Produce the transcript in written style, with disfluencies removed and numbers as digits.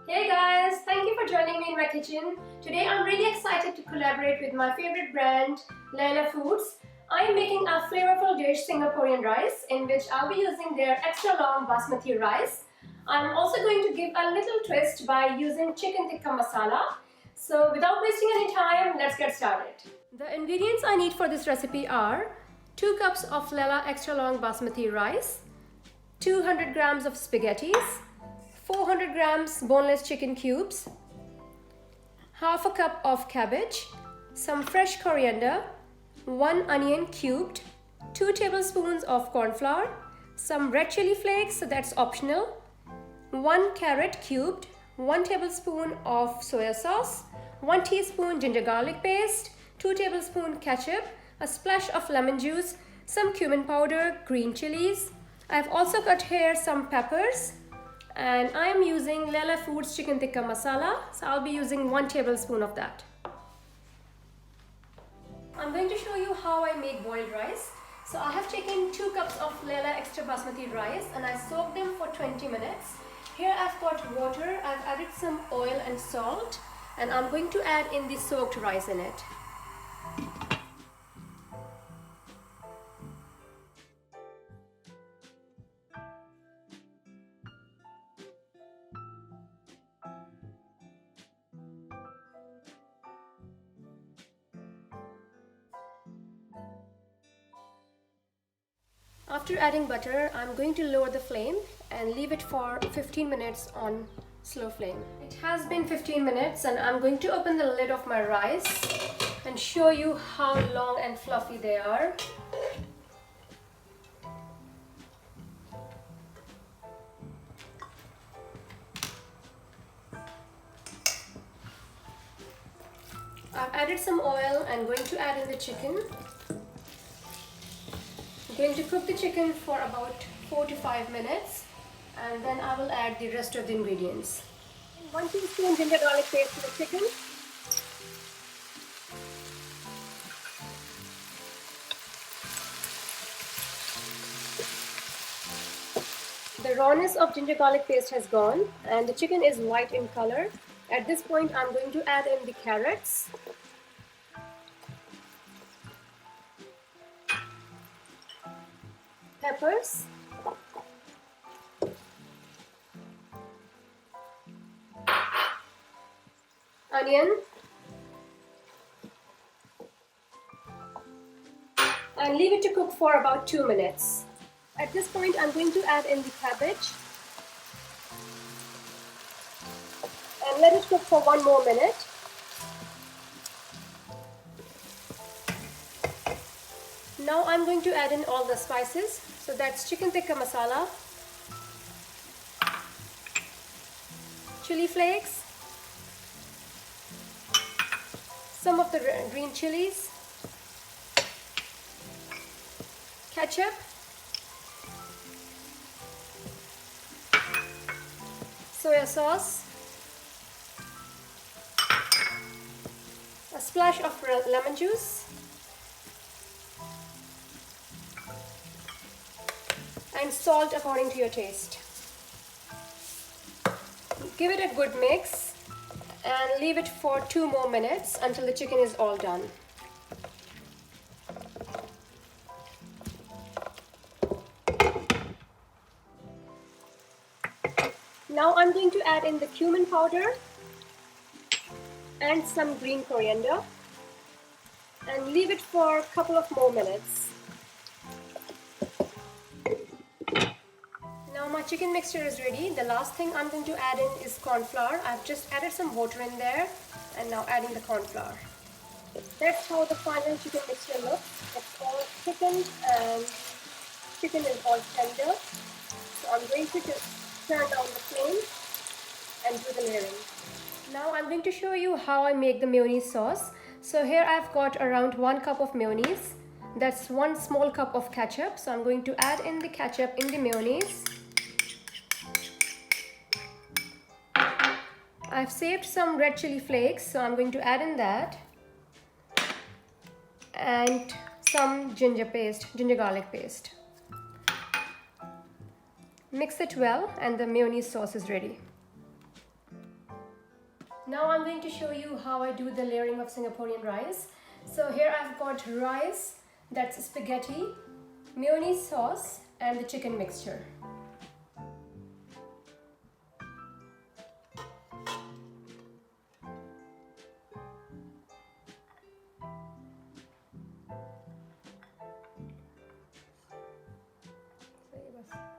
Hey guys, thank you for joining me in my kitchen. Today I'm really excited to collaborate with my favorite brand, Leila Foods. I am making a flavorful dish, Singaporean rice, in which I'll be using their extra long basmati rice. I'm also going to give a little twist by using chicken tikka masala. So without wasting any time, let's get started. The ingredients I need for this recipe are 2 cups of Leila extra long basmati rice, 200 grams of spaghettis, 400 grams boneless chicken cubes, half a cup of cabbage, some fresh coriander, 1 onion cubed, 2 tablespoons of corn flour, some red chili flakes, so that's optional, 1 carrot cubed, 1 tablespoon of soya sauce, 1 teaspoon ginger garlic paste, 2 tablespoon ketchup, a splash of lemon juice, some cumin powder, green chilies. I've also cut here some peppers, and I am using Leila Foods chicken tikka masala, so I'll be using 1 tablespoon of that. I'm going to show you how I make boiled rice. So I have taken 2 cups of Leila extra basmati rice and I soaked them for 20 minutes. Here I've got water, I've added some oil and salt, and I'm going to add in the soaked rice in it. After adding butter, I'm going to lower the flame and leave it for 15 minutes on slow flame. It has been 15 minutes and I'm going to open the lid of my rice and show you how long and fluffy they are. I've added some oil and going to add in the chicken. I'm going to cook the chicken for about 4 to 5 minutes and then I will add the rest of the ingredients. 1 teaspoon ginger garlic paste to the chicken. The rawness of ginger garlic paste has gone and the chicken is white in color. At this point I'm going to add in the carrots, peppers, onion, and leave it to cook for about 2 minutes. At this point I'm going to add in the cabbage and let it cook for 1 more minute. Now I'm going to add in all the spices. So that's chicken tikka masala, chili flakes, some of the green chilies, ketchup, soya sauce, a splash of lemon juice, and salt according to your taste. Give it a good mix and leave it for 2 more minutes until the chicken is all done. Now I'm going to add in the cumin powder and some green coriander and leave it for a couple of more minutes. Now my chicken mixture is ready. The last thing I'm going to add in is corn flour. I've just added some water in there and now adding the corn flour. That's how the final chicken mixture looks. It's all thickened and chicken is all tender. So I'm going to just turn down the flame and do the layering. Now I'm going to show you how I make the mayonnaise sauce. So here I've got around 1 cup of mayonnaise. That's 1 small cup of ketchup. So I'm going to add in the ketchup in the mayonnaise. I've saved some red chili flakes, so I'm going to add in that. And some ginger garlic paste. Mix it well and the mayonnaise sauce is ready. Now I'm going to show you how I do the layering of Singaporean rice. So here I've got rice, that's spaghetti, mayonnaise sauce and the chicken mixture. So ये बस